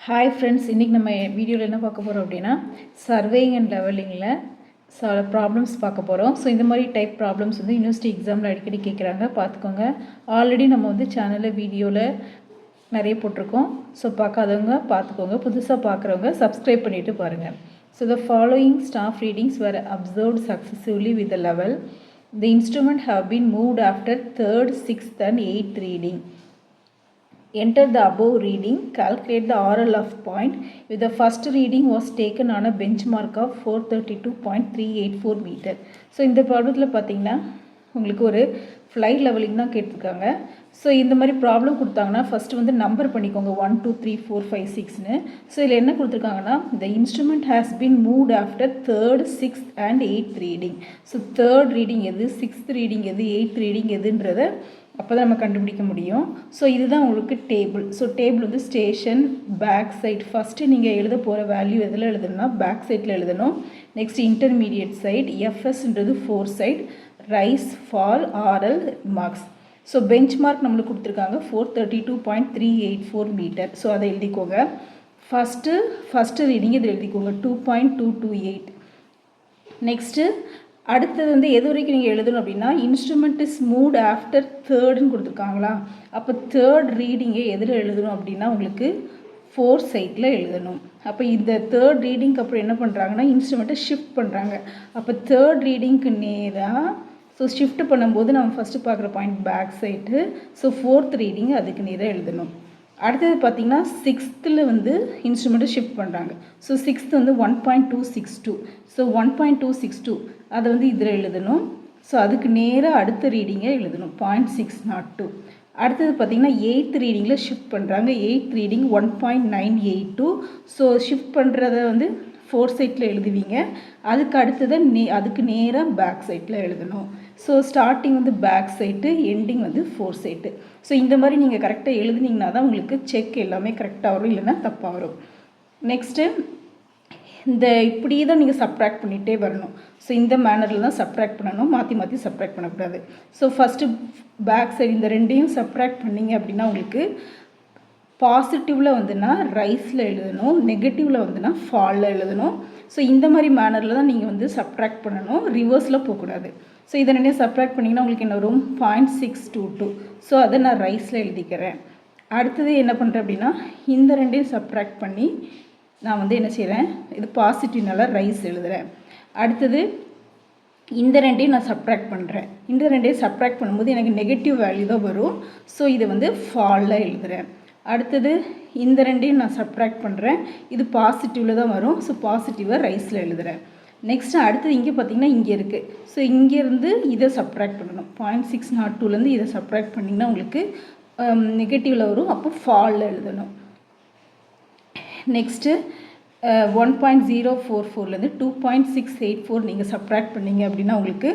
Hi friends, இன்றைக்கி நம்ம வீடியோவில் என்ன பார்க்க போகிறோம் அப்படின்னா சர்வேயிங் அண்ட் லெவலிங்கில் ப்ராப்ளம்ஸ் பார்க்க போகிறோம். ஸோ இந்த மாதிரி டைப் ப்ராப்ளம்ஸ் வந்து யூனிவர்சிட்டி எக்ஸாமில் அடிக்கடி கேட்குறாங்க, பார்த்துக்கோங்க. ஆல்ரெடி நம்ம வந்து சேனலில் வீடியோவில் நிறைய போட்டிருக்கோம். ஸோ பார்க்காதவங்க பார்த்துக்கோங்க, புதுசாக பார்க்குறவங்க சப்ஸ்கிரைப் பண்ணிவிட்டு பாருங்கள். So the following staff readings were observed successively with the level. The instrument have been moved after 3rd, 6th and 8th reading. Enter the above reading, calculate the RL of point. If the first reading was taken on a benchmark of 432.384 meter. So இந்த ப்ராப்ளத்தில் பார்த்தீங்கன்னா உங்களுக்கு ஒரு flight levelling தான் கேட்டிருக்காங்க. So இந்த மாதிரி problem கொடுத்தாங்கன்னா ஃபஸ்ட்டு வந்து நம்பர் பண்ணிக்கோங்க 1 2 3 4 5 6ன்னு. ஸோ இதில் என்ன கொடுத்துருக்காங்கன்னா the instrument has been moved after 3rd, 6th and 8th reading. So 3rd reading எது, 6th reading எது, 8th reading எதுன்றதை அப்போ தான் நம்ம கண்டுபிடிக்க முடியும். ஸோ இதுதான் உங்களுக்கு டேபிள். ஸோ டேபிள் வந்து ஸ்டேஷன், பேக் சைட். ஃபஸ்ட்டு நீங்கள் எழுத போகிற வேல்யூ எதில் எழுதணும்னா பேக் சைட்டில் எழுதணும். நெக்ஸ்ட் இன்டர்மீடியட் சைட், எஃப்எஸ்ன்றது 4 side, rise, fall, RL, marks. So bench mark நம்மளுக்கு கொடுத்துருக்காங்க 432.384 மீட்டர். ஸோ அதை எழுதிக்கோங்க. ஃபஸ்ட்டு ரீடிங் இதில் எழுதிக்கோங்க 2.228. நெக்ஸ்ட்டு அடுத்தது வந்து எது வரைக்கும் நீங்கள் எழுதணும் அப்படின்னா இன்ஸ்ட்ருமெண்ட் இஸ் மூவ்ட் ஆஃப்டர் 3ர்டுன்னு கொடுத்துருக்காங்களா, அப்போ 3rd ரீடிங்கை எதில் எழுதணும் அப்படின்னா உங்களுக்கு 4 சைட்டில் எழுதணும். அப்போ இந்த 3rd ரீடிங்க்கு அப்புறம் என்ன பண்ணுறாங்கன்னா இன்ஸ்ட்ருமெண்ட்டை ஷிஃப்ட் பண்ணுறாங்க. அப்போ 3rd ரீடிங்க்கு நேராக ஸோ ஷிஃப்ட் பண்ணும்போது நம்ம ஃபஸ்ட்டு பார்க்குற point back side. So 4th reading அதுக்கு நேராக எழுதணும். அடுத்தது பார்த்திங்கன்னா 6th வந்து இன்ஸ்ட்ருமெண்ட்டை ஷிஃப்ட் பண்ணுறாங்க. ஸோ 6th வந்து 1.262. ஸோ 1.262 அதை வந்து இதில் எழுதணும். ஸோ அதுக்கு நேராக அடுத்த ரீடிங்கை எழுதணும் 0.602. அடுத்தது பார்த்திங்கன்னா 8th ரீடிங்கில் ஷிஃப்ட் பண்ணுறாங்க. 8th reading 1.982. ஸோ ஷிஃப்ட் பண்ணுறத வந்து 4 சைட்டில் எழுதுவீங்க. அதுக்கு அடுத்ததை அதுக்கு நேராக பேக் சைட்டில் எழுதணும். ஸோ ஸ்டார்டிங் வந்து பேக் சைட்டு, எண்டிங் வந்து 4 சைட்டு. ஸோ இந்த மாதிரி நீங்கள் கரெக்டாக எழுதுனீங்கன்னா தான் உங்களுக்கு செக் எல்லாமே கரெக்டாக வரும், இல்லைன்னா தப்பாக வரும். நெக்ஸ்ட்டு இந்த இப்படி தான் நீங்கள் சப்ட்ராக்ட் பண்ணிகிட்டே வரணும். ஸோ இந்த மேனரில் தான் சப்ட்ராக்ட் பண்ணணும், மாற்றி மாற்றி சப்ட்ராக்ட் பண்ணக்கூடாது. ஸோ ஃபஸ்ட்டு பேக் சைடு இந்த ரெண்டையும் சப்ட்ராக்ட் பண்ணிங்க அப்படின்னா உங்களுக்கு பாசிட்டிவில் வந்துன்னா ரைஸில் எழுதணும், நெகட்டிவில் வந்துன்னா ஃபாலில் எழுதணும். ஸோ இந்த மாதிரி மேனரில் தான் நீங்கள் வந்து சப்ட்ராக்ட் பண்ணணும், ரிவர்ஸில் போகக்கூடாது. ஸோ இதை ரெண்டையும் சப்ட்ராக்ட் பண்ணிங்கன்னா உங்களுக்கு என்ன வரும் 0.622. ஸோ அதை நான் ரைஸில் எழுதிக்கிறேன். அடுத்தது என்ன பண்ணுறேன் அப்படின்னா இந்த ரெண்டையும் சப்ட்ராக்ட் பண்ணி நான் வந்து என்ன செய்கிறேன், இது பாசிட்டிவ்னால ரைஸ் எழுதுகிறேன். அடுத்தது இந்த ரெண்டையும் நான் சப்ட்ராக்ட் பண்ணுறேன். இந்த ரெண்டையும் சப்ட்ராக்ட் பண்ணும்போது எனக்கு நெகட்டிவ் வேல்யூ தான் வரும். ஸோ இதை வந்து ஃபாலில் எழுதுகிறேன். அடுத்தது இந்த ரெண்டையும் நான் சப்ட்ராக்ட் பண்ணுறேன். இது பாசிட்டிவில் தான் வரும். ஸோ பாசிட்டிவாக ரைஸில் எழுதுகிறேன். நெக்ஸ்ட்டு அடுத்தது இங்கே பார்த்திங்கன்னா இங்கே இருக்குது. ஸோ இங்கேருந்து இதை சப்ட்ராக்ட் பண்ணணும். 0.602லேருந்து இதை சப்ட்ராக்ட் பண்ணிங்கன்னா உங்களுக்கு நெகட்டிவில் வரும். அப்போ ஃபாலில் எழுதணும். நெக்ஸ்ட்டு 1.044லேருந்து 2.684 நீங்கள் சப்ட்ராக்ட் பண்ணிங்க அப்படின்னா உங்களுக்கு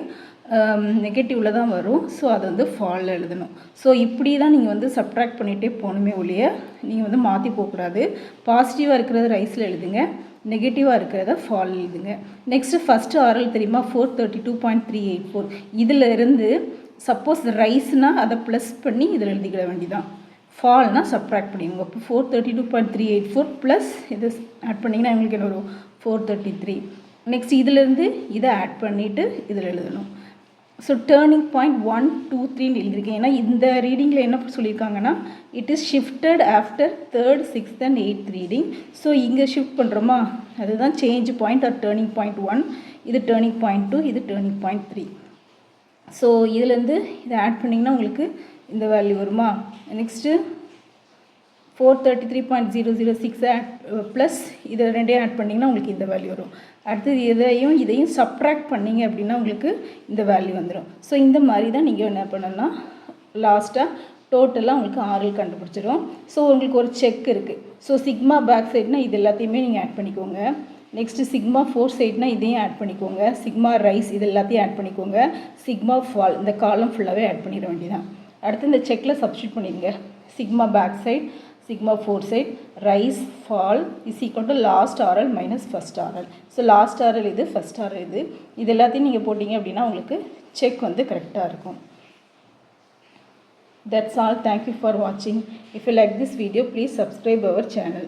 நெகட்டிவில் தான் வரும். ஸோ அதை வந்து ஃபாலில் எழுதணும். ஸோ இப்படி தான் நீங்கள் வந்து சப்ட்ராக்ட் பண்ணிகிட்டே போகணுமே ஒழிய நீங்கள் வந்து மாற்றி போகக்கூடாது. பாசிட்டிவாக இருக்கிறத ரைஸில் எழுதுங்க, நெகட்டிவாக இருக்கிறத ஃபால் எழுதுங்க. நெக்ஸ்ட்டு ஃபஸ்ட்டு ஆர்எல் தெரியுமா 432.384. இதில் இருந்து சப்போஸ் ரைஸ்னால் அதை ப்ளஸ் பண்ணி இதில் எழுதிக்கிட வேண்டியதான். ஃபால்னால் சப்ட்ராக்ட் பண்ணிடுங்க. அப்போ 432.384 ப்ளஸ் இது ஆட் பண்ணிங்கன்னா எங்களுக்கு என்ன வரும் 433. நெக்ஸ்ட் இதிலேருந்து இதை ஆட் பண்ணிவிட்டு இதில் எழுதணும். ஸோ டேர்னிங் பாயிண்ட் 1 2 3ன்னு எழுதியிருக்கேன். ஏன்னா இந்த ரீடிங்கில் என்ன சொல்லியிருக்காங்கன்னா it is shifted after 3rd, 6th and 8th reading. So இங்கே ஷிஃப்ட் பண்ணுறோமா, அதுதான் change point or turning point 1. இது டேர்னிங் பாயிண்ட் 2, இது டேர்னிங் பாயிண்ட் 3. ஸோ இதுலேருந்து இதை ஆட் பண்ணிங்கன்னா உங்களுக்கு இந்த வேல்யூ வருமா. நெக்ஸ்ட்டு 433.006 ப்ளஸ் இதை ரெண்டையும் ஆட் பண்ணிங்கன்னா உங்களுக்கு இந்த வேல்யூ வரும். அடுத்தது இதையும் சப்ட்ராக்ட் பண்ணிங்க அப்படின்னா உங்களுக்கு இந்த வேல்யூ வந்துடும். ஸோ இந்த மாதிரி தான் நீங்கள் என்ன பண்ணணும்னா லாஸ்ட்டாக டோட்டலாக உங்களுக்கு ஆர்எல் கண்டுபிடிச்சிடும். ஸோ உங்களுக்கு ஒரு செக் இருக்குது. ஸோ சிக்மா பேக் சைட்னால் இது எல்லாத்தையுமே நீங்கள் ஆட் பண்ணிக்கோங்க. நெக்ஸ்ட்டு சிக்மா 4 சைட்னால் இதையும் ஆட் பண்ணிக்கோங்க. சிக்மா ரைஸ் இது எல்லாத்தையும் ஆட் பண்ணிக்கோங்க. சிக்மா ஃபால் இந்த காலம் ஃபுல்லாகவே ஆட் பண்ணிட வேண்டியதான். அடுத்து இந்த செக்கில் சப்ஸ்டியூட் பண்ணிடுங்க. Sigma back side, sigma 4 side, rise, fall is equal to last RL minus first RL. So last RL இது first RL இது எல்லாத்தையும் நீங்கள் போட்டிங்க அப்படின்னா உங்களுக்கு செக் வந்து கரெக்டாக இருக்கும். That's all. Thank you for watching. If you like this video, please subscribe our channel.